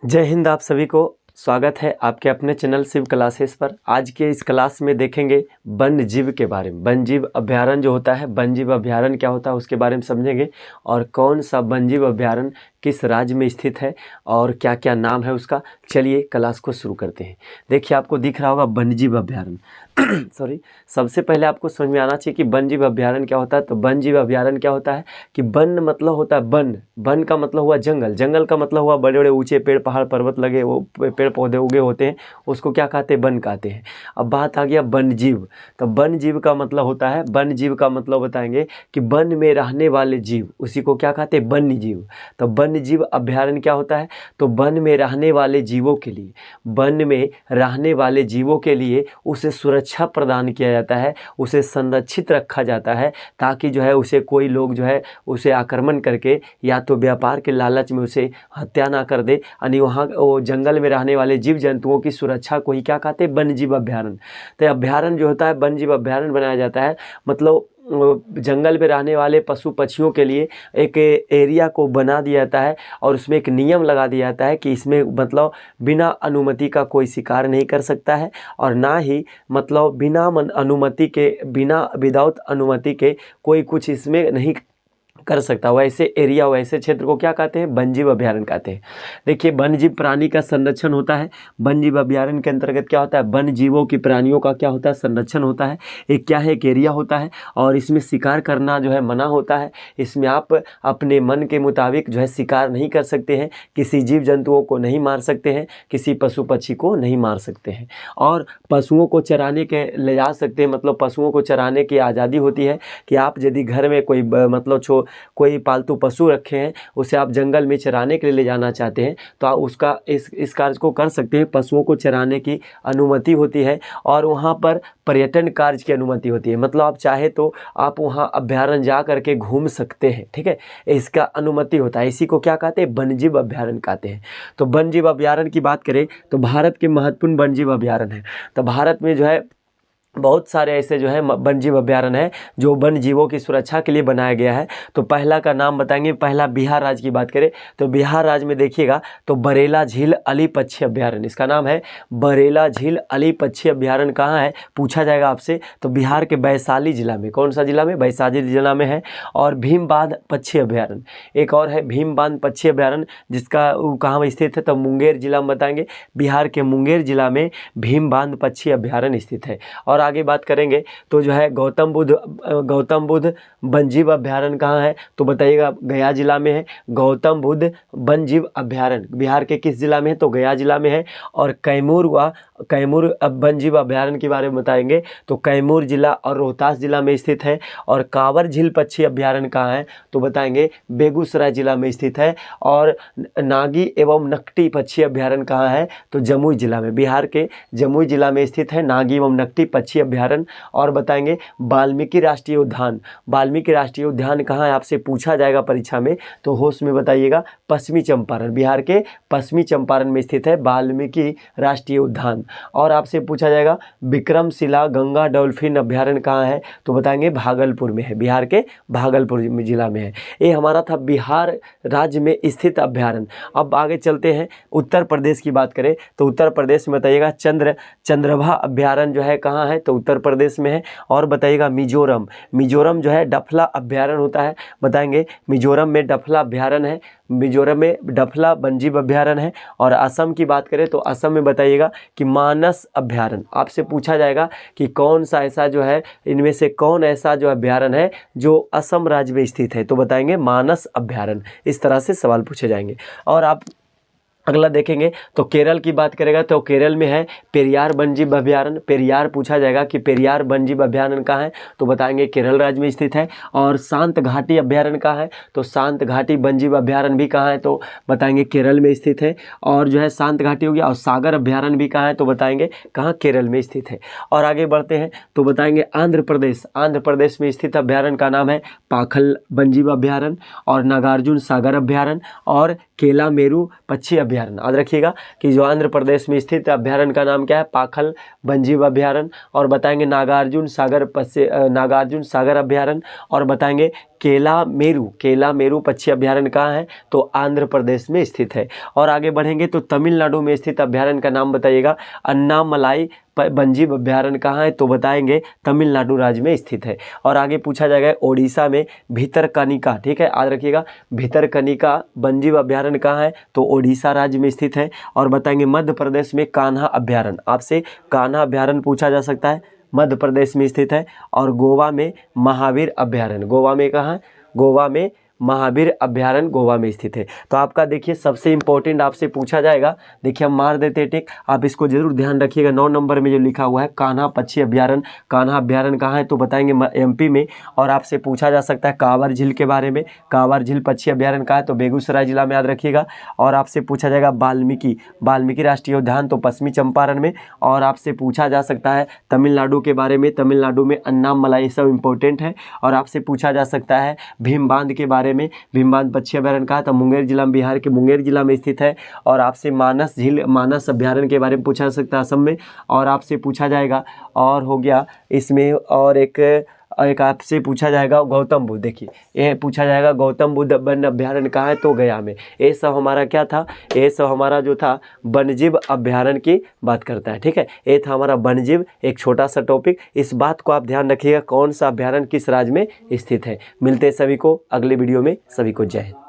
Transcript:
जय हिंद। आप सभी को स्वागत है आपके अपने चैनल शिव क्लासेस पर। आज के इस क्लास में देखेंगे वन्य जीव के बारे में। वन्य जीव अभ्यारण्य जो होता है, वन्य जीव अभ्यारण्य क्या होता है उसके बारे में समझेंगे, और कौन सा वन्य जीव अभ्यारण्य किस राज्य में स्थित है और क्या क्या नाम है उसका। चलिए क्लास को शुरू करते हैं। देखिए, आपको दिख रहा होगा वन्य जीव अभ्यारण्य सॉरी। सबसे पहले आपको समझ में आना चाहिए कि वन्य जीव अभ्यारण्य क्या होता है। तो वन्य जीव अभ्यारण्य क्या होता है कि वन मतलब होता है वन। वन का मतलब हुआ जंगल, जंगल का मतलब हुआ बड़े बड़े ऊंचे पेड़ पहाड़ पर्वत लगे वो पेड़ पौधे उगे होते हैं, उसको क्या कहते हैं, वन कहते हैं। अब बात आ गया वन्य जीव। तो वन्य जीव का मतलब होता है, वन्य जीव का मतलब बताएंगे कि वन में रहने वाले जीव, उसी को क्या कहते हैं, वन्य जीव। तो वन्य जीव अभ्यारण्य क्या होता है, तो वन में रहने वाले जीवों के लिए, वन में रहने वाले जीवों के लिए उसे सुरक्षा प्रदान किया जाता है, उसे संरक्षित रखा जाता है, ताकि जो है उसे कोई लोग जो है उसे आक्रमण करके या तो व्यापार के लालच में उसे हत्या ना कर दे। यानी वहाँ वो जंगल में रहने वाले जीव जंतुओं की सुरक्षा को ही क्या कहते हैं, वन्य जीव अभ्यारण्य। तो अभ्यारण्य जो होता है, वन्य जीव अभ्यारण्य बनाया जाता है, मतलब जंगल में रहने वाले पशु पक्षियों के लिए एक एरिया को बना दिया जाता है, और उसमें एक नियम लगा दिया जाता है कि इसमें मतलब बिना अनुमति का कोई शिकार नहीं कर सकता है, और ना ही मतलब अनुमति के, बिना विदाउट अनुमति के कोई कुछ इसमें नहीं कर सकता। वैसे एरिया, वैसे क्षेत्र को क्या कहते हैं, वन्य जीव अभ्यारण्य कहते हैं। देखिए, वन्य जीव प्राणी का संरक्षण होता है। वन्य जीव अभ्यारण्य के अंतर्गत क्या होता है, वन्य जीवों की प्राणियों का क्या होता है, संरक्षण होता है। एक क्या है, एक एरिया होता है, और इसमें शिकार करना जो है मना होता है। इसमें आप अपने मन के मुताबिक जो है शिकार नहीं कर सकते हैं, किसी जीव जंतुओं को नहीं मार सकते हैं, किसी पशु पक्षी को नहीं मार सकते हैं, और पशुओं को चराने के ले जा सकते हैं। मतलब पशुओं को चराने की आज़ादी होती है कि आप यदि घर में कोई मतलब कोई पालतू पशु रखे हैं, उसे आप जंगल में चराने के लिए ले जाना चाहते हैं, तो आप उसका इस कार्य को कर सकते हैं। पशुओं को चराने की अनुमति होती है, और वहाँ पर पर्यटन कार्य की अनुमति होती है। मतलब आप चाहे तो आप वहाँ अभ्यारण्य जा करके घूम सकते हैं, ठीक है, इसका अनुमति होता है। इसी को क्या कहते हैं, वन्य जीव अभ्यारण्य कहते हैं। तो वन्य जीव अभ्यारण्य की बात करें तो भारत के महत्वपूर्ण वन्य जीव अभ्यारण्य है। तो भारत में जो है बहुत सारे ऐसे जो है वन्य जीव अभ्यारण्य है जो वन्य जीवों की सुरक्षा के लिए बनाया गया है। तो पहला का नाम बताएंगे। पहला बिहार राज्य की बात करें तो बिहार राज्य में देखिएगा तो बरेला झील अली पक्षी अभ्यारण्य, इसका नाम है बरेला झील अली पक्षी अभ्यारण्य। कहाँ है पूछा जाएगा आपसे, तो बिहार के वैशाली जिला में। कौन सा जिला में, वैशाली जिला में है। और भीम बांध पक्षी अभ्यारण्य एक और है, भीम बांध पक्षी अभ्यारण्य, जिसका कहाँ स्थित है, तो मुंगेर जिला में बताएंगे। बिहार के मुंगेर जिला में भीम बांध पक्षी अभ्यारण्य स्थित है। और आगे बात करेंगे तो जो है गौतम बुद्ध वन्य जीव अभ्यारण्य कहाँ है, तो बताइएगा गया जिला में है। गौतम बुद्ध वन्य जीव अभ्यारण्य बिहार के किस जिला में है, तो गया जिला में है। और कैमूर वन्य जीव अभ्यारण्य के बारे में बताएंगे तो कैमूर जिला और रोहतास जिला में स्थित है। और कांवर झील पक्षी अभ्यारण्य कहाँ है, तो बताएंगे बेगूसराय जिला में स्थित है। और नागी एवं नकटी पक्षी अभ्यारण्य कहाँ है, तो जमुई जिला में, बिहार के जमुई जिला में स्थित है नागी एवं नकटी पक्षी अभ्यारण्य। और बताएंगे वाल्मीकि राष्ट्रीय उद्यान, वाल्मीकि राष्ट्रीय उद्यान कहाँ है, आपसे पूछा जाएगा परीक्षा में, तो होश में बताइएगा पश्चिमी चंपारण, बिहार के पश्चिमी चंपारण में स्थित है वाल्मीकि राष्ट्रीय उद्यान। और आपसे पूछा जाएगा विक्रमशिला गंगा डॉल्फिन अभ्यारण्य कहाँ है, तो बताएंगे भागलपुर में है, बिहार के भागलपुर जिला में है। ये हमारा था बिहार राज्य में स्थित अभ्यारण्य। अब आगे चलते हैं, उत्तर प्रदेश की बात करें तो उत्तर प्रदेश में बताइएगा चंद्रभा अभ्यारण्य जो है कहाँ है, तो उत्तर प्रदेश में है। और बताइएगा मिजोरम जो है डफला अभ्यारण्य होता है, बताएंगे मिजोरम में डफला अभ्यारण्य है, मिजोरम में डफला वन्य जीव अभ्यारण्य है। और असम की बात करें तो असम में बताइएगा कि मानस अभ्यारण्य। आपसे पूछा जाएगा कि कौन सा ऐसा जो है, इनमें से कौन ऐसा जो अभ्यारण्य है जो असम राज्य में स्थित है, तो बताएंगे मानस अभ्यारण्य। इस तरह से सवाल पूछे जाएंगे। और आप अगला देखेंगे तो केरल की बात करेगा तो केरल में है पेरियार वन्य जीव अभ्यारण्य। पेरियार पूछा जाएगा कि पेरियार वन्य जीव अभ्यारण्य कहाँ है, तो बताएंगे केरल राज्य में स्थित है। और शांत घाटी अभ्यारण्य कहाँ है, तो शांत घाटी वन्य जीव अभ्यारण्य भी कहाँ है, तो बताएंगे केरल में स्थित है। और जो है शांत घाटी हो गया, और सागर अभ्यारण्य भी कहाँ है, तो बताएंगे कहाँ, केरल में स्थित है। और आगे बढ़ते हैं तो बताएंगे आंध्र प्रदेश में स्थित अभ्यारण्य का नाम है पाखल वन्य जीव अभ्यारण्य, और नागार्जुन सागर अभ्यारण्य, और केला मेरू पक्षी अभ्यारण्य। याद रखिएगा कि जो आंध्र प्रदेश में स्थित अभ्यारण्य का नाम क्या है, पाखल वन्य जीव अभ्यारण्य। और बताएंगे नागार्जुन सागर अभ्यारण्य। और बताएंगे केला मेरू पक्षी अभयारण्य कहाँ है? तो आंध्र प्रदेश में स्थित है। और आगे बढ़ेंगे तो तमिलनाडु में स्थित अभयारण्य का नाम बताइएगा। अन्नामलाई वन्यजीव अभयारण्य कहाँ है? तो बताएंगे तमिलनाडु राज्य में स्थित है। और आगे पूछा जाएगा ओडिशा में भितरकनिका, ठीक है, याद रखिएगा, भितरकनिका वन्यजीव अभयारण्य कहाँ है? तो ओडिशा राज्य में स्थित है। और बताएंगे मध्य प्रदेश में कान्हा अभयारण्य, आपसे कान्हा अभयारण्य पूछा जा सकता है, मध्य प्रदेश में स्थित है। और गोवा में महावीर अभयारण्य, गोवा में कहाँ है? गोवा में महावीर अभयारण्य गोवा में स्थित है। तो आपका देखिए सबसे इंपॉर्टेंट आपसे पूछा जाएगा, देखिए हम मार देते हैं टिक, आप इसको जरूर ध्यान रखिएगा। 9 नंबर में जो लिखा हुआ है कान्हा पक्षी अभयारण्य, कान्हा अभयारण्य कहाँ है? तो बताएंगे एमपी में। और आपसे पूछा जा सकता है कांवर झील के बारे में, कांवर झील पक्षी अभयारण्य कहाँ है? तो बेगूसराय जिला में, याद रखिएगा। और आपसे पूछा जाएगा वाल्मीकि राष्ट्रीय उद्यान, तो पश्चिमी चंपारण में। और आपसे पूछा जा सकता है तमिलनाडु के बारे में, तमिलनाडु में अन्नामलाई, सब इंपॉर्टेंट है। और आपसे पूछा जा सकता है भीम बांध के बारे में, भीम बांध पक्षी अभयारण्य कहा था? मुंगेर जिला में, बिहार के मुंगेर जिला में स्थित है। और आपसे मानस झील, मानस अभयारण्य के बारे में पूछा जा सकता है, असम में। और आपसे पूछा जाएगा, और हो गया इसमें, और एक आपसे पूछा जाएगा गौतम बुद्ध, देखिए ये पूछा जाएगा गौतम बुद्ध वन्य अभयारण्य कहाँ है? तो गया में। ये सब हमारा क्या था? ये सब हमारा जो था वन्यजीव अभयारण्य की बात करता है, ठीक है। ये था हमारा वन्यजीव, एक छोटा सा टॉपिक। इस बात को आप ध्यान रखिएगा, कौन सा अभयारण्य किस राज्य में स्थित है। मिलते हैं सभी को अगले वीडियो में, सभी को जय हिंद।